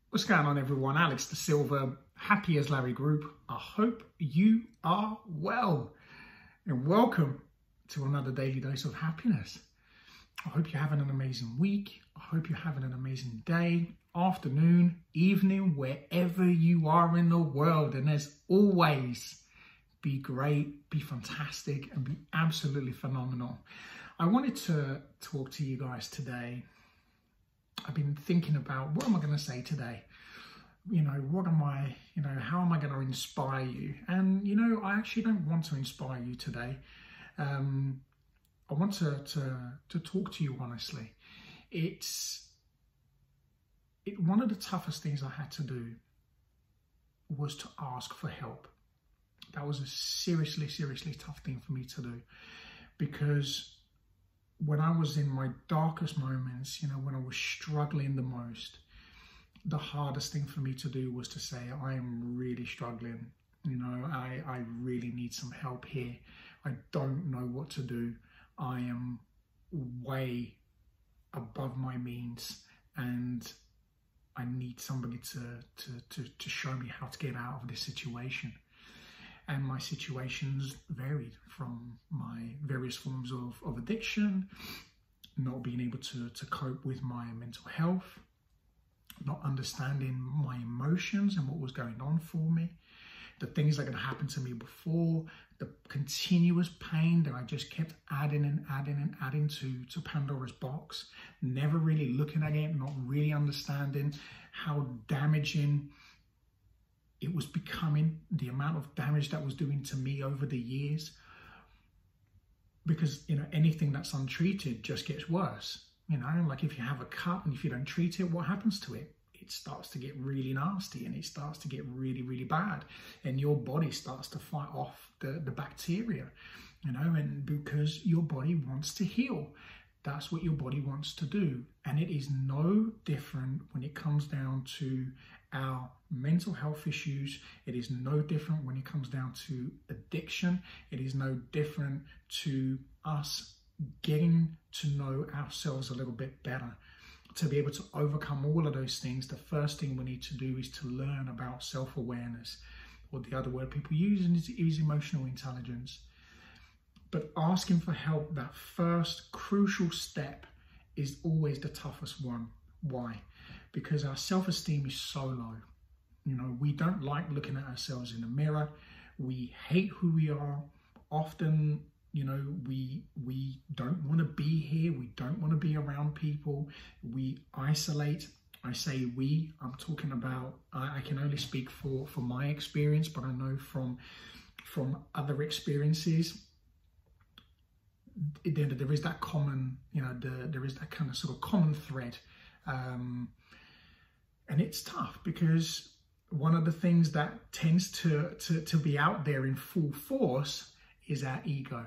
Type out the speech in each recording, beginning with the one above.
What's going on, everyone? Alex De Silva, Happy as Larry Group. I hope you are well and welcome to another daily dose of happiness. I hope you're having an amazing week. I hope you're having an amazing day, afternoon, evening, wherever you are in the world. And as always, be great, be fantastic, and be absolutely phenomenal. I wanted to talk to you guys today. I've been thinking about what am I going to say today? How am I going to inspire you? And, I actually don't want to inspire you today. I want to talk to you honestly. One of the toughest things I had to do was to ask for help. That was a seriously tough thing for me to do, because when I was in my darkest moments, when I was struggling the most, the hardest thing for me to do was to say, I am really struggling. I really need some help here. I don't know what to do. I am way above my means and I need somebody to show me how to get out of this situation. And my situations varied from my various forms of addiction, not being able to cope with my mental health, not understanding my emotions and what was going on for me, the things that had happened to me before, the continuous pain that I just kept adding to Pandora's box, never really looking at it, not really understanding how damaging it was becoming, the amount of damage that was doing to me over the years. Because, anything that's untreated just gets worse. Like if you have a cut and if you don't treat it, what happens to it? It starts to get really nasty and it starts to get really bad. And your body starts to fight off the bacteria, and because your body wants to heal. That's what your body wants to do. And it is no different when it comes down to our mental health issues. It is no different when it comes down to addiction. It is no different to us getting to know ourselves a little bit better. To be able to overcome all of those things, the first thing we need to do is to learn about self-awareness, or the other word people use is emotional intelligence. But asking for help, that first crucial step, is always the toughest one. Why? Because our self-esteem is so low. We don't like looking at ourselves in the mirror. We hate who we are. Often, we don't want to be here. We don't want to be around people. We isolate. I say we, I'm talking about, I can only speak for my experience, but I know from other experiences, there is that common, there is that kind of sort of common thread. And it's tough because one of the things that tends to be out there in full force is our ego.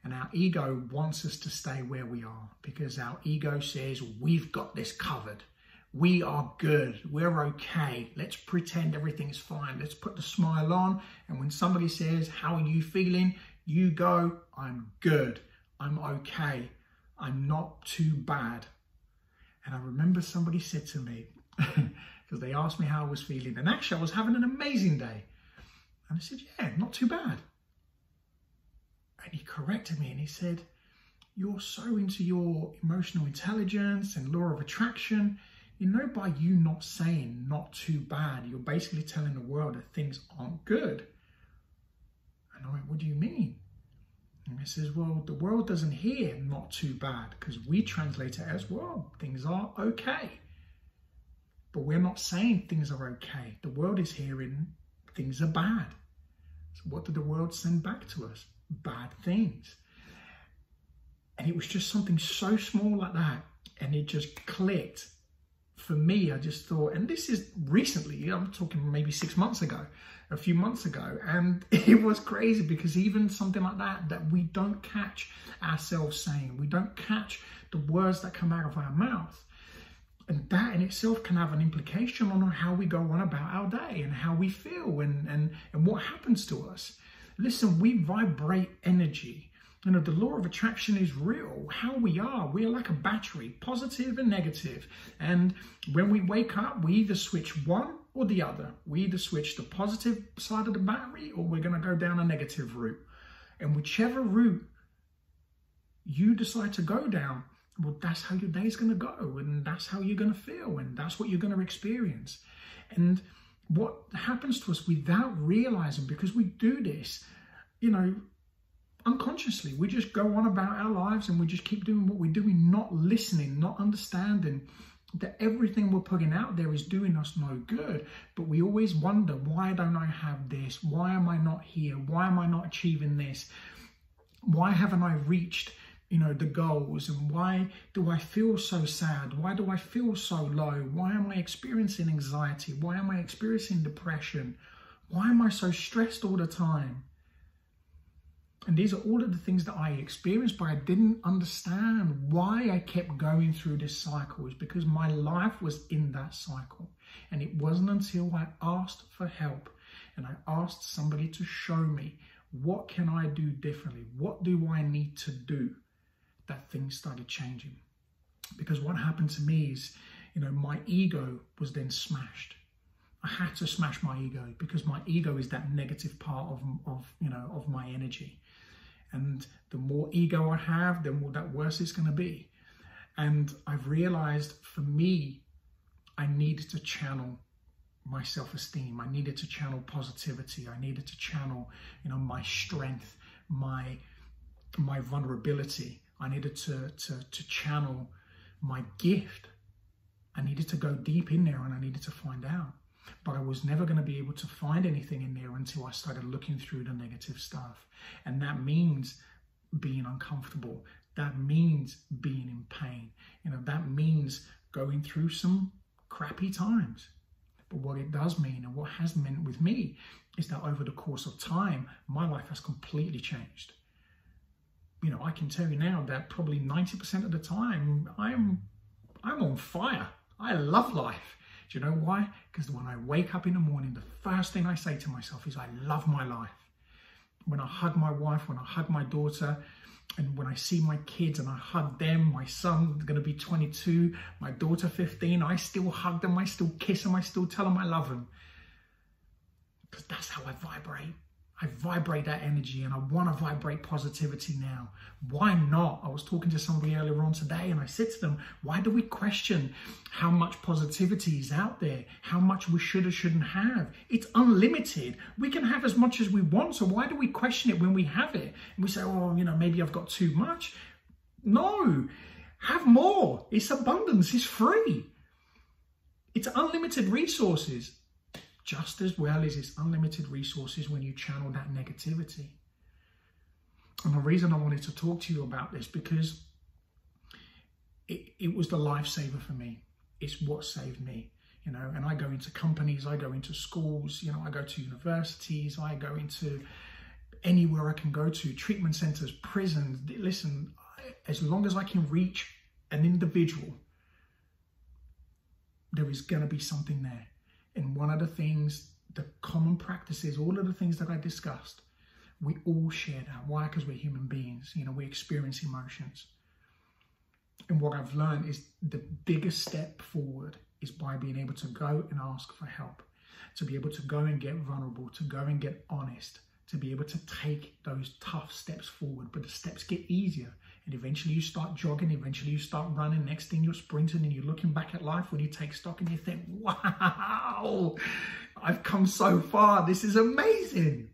And our ego wants us to stay where we are because our ego says, we've got this covered. We are good. We're okay. Let's pretend everything's fine. Let's put the smile on. And when somebody says, how are you feeling? You go, I'm good. I'm okay. I'm not too bad. And I remember somebody said to me, because they asked me how I was feeling. And actually, I was having an amazing day. And I said, yeah, not too bad. And he corrected me and he said, you're so into your emotional intelligence and law of attraction. By you not saying not too bad, you're basically telling the world that things aren't good. And I went, what do you mean? And he says, well, the world doesn't hear not too bad because we translate it as, well, things are okay. But we're not saying things are okay. The world is hearing things are bad. So what did the world send back to us? Bad things. And it was just something so small like that. And it just clicked. For me, I just thought, and this is recently, I'm talking maybe 6 months ago, a few months ago, and it was crazy because even something like that we don't catch ourselves saying, we don't catch the words that come out of our mouth. And that in itself can have an implication on how we go on about our day and how we feel and what happens to us. Listen, we vibrate energy. You know, the law of attraction is real. How we are like a battery, positive and negative. And when we wake up, we either switch one or the other. We either switch the positive side of the battery, or we're going to go down a negative route. And whichever route you decide to go down, well, that's how your day's going to go, and that's how you're going to feel, and that's what you're going to experience. And what happens to us without realizing, because we do this, you know, unconsciously, we just go on about our lives and we just keep doing what we're doing, not listening, not understanding that everything we're putting out there is doing us no good. But we always wonder, why don't I have this? Why am I not here? Why am I not achieving this? Why haven't I reached, you know, the goals? And why do I feel so sad? Why do I feel so low? Why am I experiencing anxiety? Why am I experiencing depression? Why am I so stressed all the time? And these are all of the things that I experienced, but I didn't understand why I kept going through this cycle. It's because my life was in that cycle. And it wasn't until I asked for help and I asked somebody to show me, what can I do differently? What do I need to do? That things started changing. Because what happened to me is, you know, my ego was then smashed. I had to smash my ego, because my ego is that negative part of my energy. And the more ego I have, the more that worse it's going to be. And I've realized, for me, I needed to channel my self-esteem. I needed to channel positivity. I needed to channel, you know, my strength, my vulnerability. I needed to channel my gift. I needed to go deep in there, and I needed to find out. But I was never going to be able to find anything in there until I started looking through the negative stuff. And that means being uncomfortable. That means being in pain. You know, that means going through some crappy times. But what it does mean, and what has meant with me, is that over the course of time, my life has completely changed. You know, I can tell you now that probably 90% of the time, I'm on fire. I love life. Do you know why? Because when I wake up in the morning, the first thing I say to myself is, I love my life. When I hug my wife, when I hug my daughter, and when I see my kids and I hug them, my son's going to be 22, my daughter 15, I still hug them, I still kiss them, I still tell them I love them. Because that's how I vibrate. I vibrate that energy, and I want to vibrate positivity now. Why not? I was talking to somebody earlier on today, and I said to them, why do we question how much positivity is out there? How much we should or shouldn't have? It's unlimited. We can have as much as we want, so why do we question it when we have it? And we say, oh, you know, maybe I've got too much. No, have more. It's abundance. It's free. It's unlimited resources. Just as well as it's unlimited resources when you channel that negativity. And the reason I wanted to talk to you about this, because it was the lifesaver for me. It's what saved me, you know. And I go into companies, I go into schools, you know, I go to universities, I go into anywhere I can go to, treatment centers, prisons. Listen, as long as I can reach an individual, there is going to be something there. And one of the things, the common practices, all of the things that I discussed, we all share that. Why? Because we're human beings. You know, we experience emotions. And what I've learned is the biggest step forward is by being able to go and ask for help, to be able to go and get vulnerable, to go and get honest, to be able to take those tough steps forward. But the steps get easier. And eventually you start jogging, eventually you start running, next thing you're sprinting, and you're looking back at life when you take stock and you think, wow, I've come so far, this is amazing.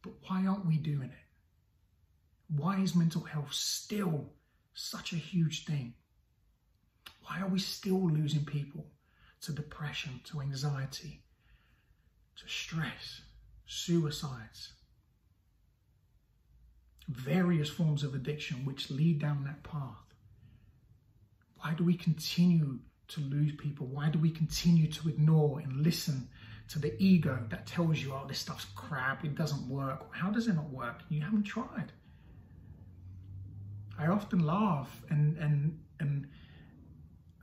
But why aren't we doing it? Why is mental health still such a huge thing? Why are we still losing people to depression, to anxiety, to stress, suicides? Various forms of addiction which lead down that path. Why do we continue to lose people? Why do we continue to ignore and listen to the ego that tells you, oh, this stuff's crap, it doesn't work? How does it not work? You haven't tried. I often laugh and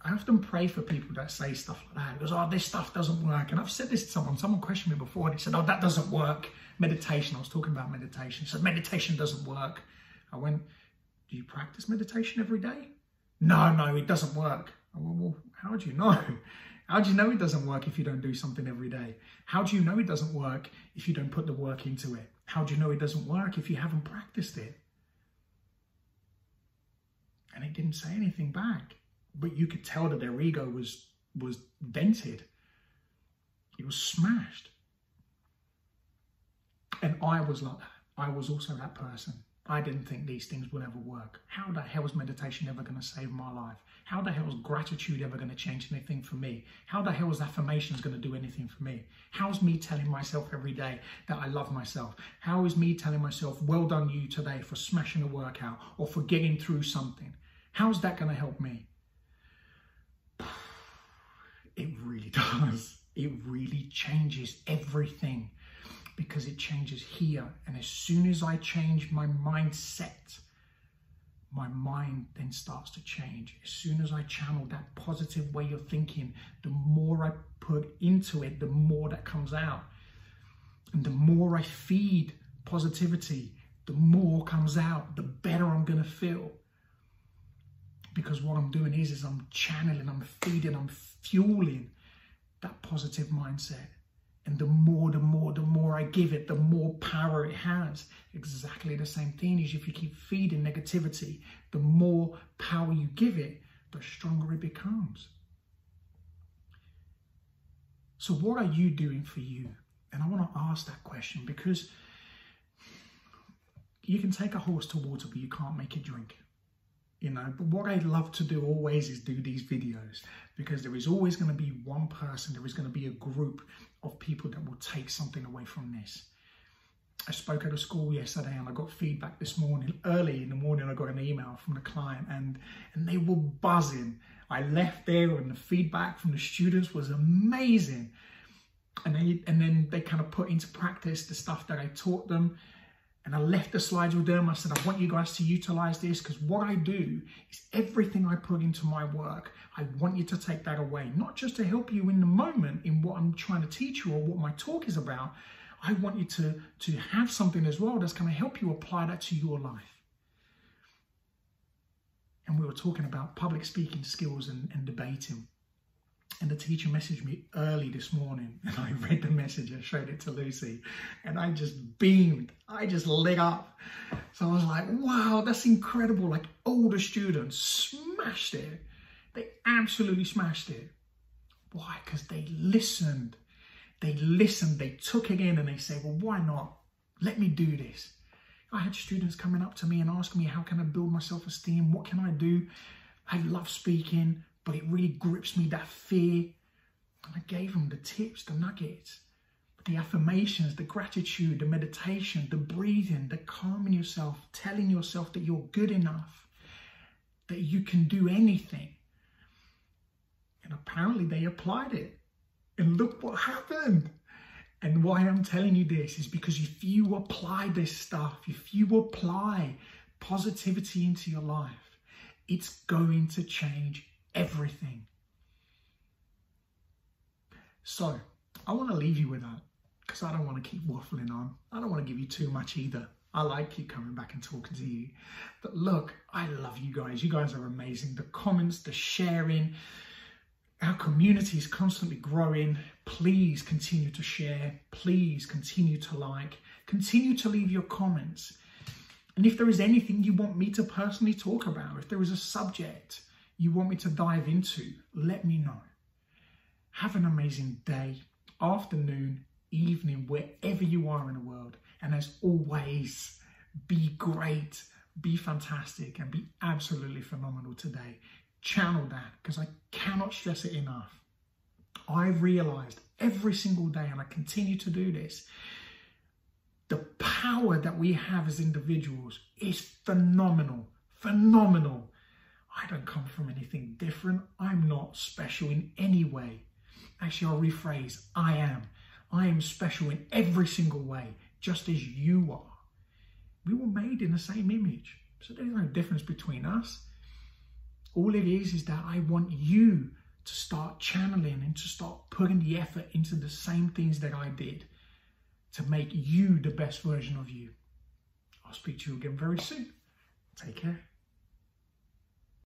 I often pray for people that say stuff like that. It goes, oh, this stuff doesn't work. And I've said this to someone questioned me before, and he said, oh, that doesn't work. Meditation, I was talking about meditation. He said, meditation doesn't work. I went, do you practice meditation every day? No, it doesn't work. I went, well, how do you know? How do you know it doesn't work if you don't do something every day? How do you know it doesn't work if you don't put the work into it? How do you know it doesn't work if you haven't practiced it? And he didn't say anything back. But you could tell that their ego was dented. It was smashed. And I was like that. I was also that person. I didn't think these things would ever work. How the hell is meditation ever going to save my life? How the hell is gratitude ever going to change anything for me? How the hell is affirmations going to do anything for me? How's me telling myself every day that I love myself? How is me telling myself, well done you today for smashing a workout or for getting through something? How's that going to help me? It really does. It really changes everything, because it changes here. And as soon as I change my mindset, my mind then starts to change. As soon as I channel that positive way of thinking, the more I put into it, the more that comes out. And the more I feed positivity, the more comes out, the better I'm going to feel. Because what I'm doing is I'm channeling, I'm feeding, I'm fueling that positive mindset. And the more I give it, the more power it has. Exactly the same thing is if you keep feeding negativity, the more power you give it, the stronger it becomes. So what are you doing for you? And I want to ask that question, because you can take a horse to water, but you can't make it drink. You know, but what I love to do always is do these videos, because there is always going to be one person, there is going to be a group of people that will take something away from this. I spoke at a school yesterday and I got feedback this morning. Early in the morning, I got an email from the client and they were buzzing. I left there and the feedback from the students was amazing. And then they kind of put into practice the stuff that I taught them. And I left the slides with them. I said, I want you guys to utilize this, because what I do is everything I put into my work, I want you to take that away. Not just to help you in the moment in what I'm trying to teach you or what my talk is about. I want you to have something as well that's going to help you apply that to your life. And we were talking about public speaking skills and debating. And the teacher messaged me early this morning, and I read the message and showed it to Lucy, and I just beamed. I just lit up. So I was like, wow, that's incredible. Like, older students smashed it. They absolutely smashed it. Why? Because they listened. They listened, they took it in, and they said, well, why not? Let me do this. I had students coming up to me and asking me, how can I build my self-esteem? What can I do? I love speaking, but it really grips me, that fear. And I gave them the tips, the nuggets, the affirmations, the gratitude, the meditation, the breathing, the calming yourself, telling yourself that you're good enough, that you can do anything. And apparently they applied it. And look what happened. And why I'm telling you this is because if you apply this stuff, if you apply positivity into your life, it's going to change everything. So I want to leave you with that, because I don't want to keep waffling on. I don't want to give you too much either. I like keep coming back and talking to you. But look, I love you guys. You guys are amazing. The comments, the sharing. Our community is constantly growing. Please continue to share. Please continue to like. Continue to leave your comments. And if there is anything you want me to personally talk about, if there is a subject you want me to dive into, let me know. Have an amazing day, afternoon, evening, wherever you are in the world. And as always, be great, be fantastic, and be absolutely phenomenal today. Channel that, because I cannot stress it enough. I've realized every single day, and I continue to do this, the power that we have as individuals is phenomenal. Phenomenal. I don't come from anything different. I'm not special in any way. Actually, I'll rephrase, I am. I am special in every single way, just as you are. We were made in the same image, so there's no difference between us. All it is that I want you to start channeling and to start putting the effort into the same things that I did to make you the best version of you. I'll speak to you again very soon. Take care.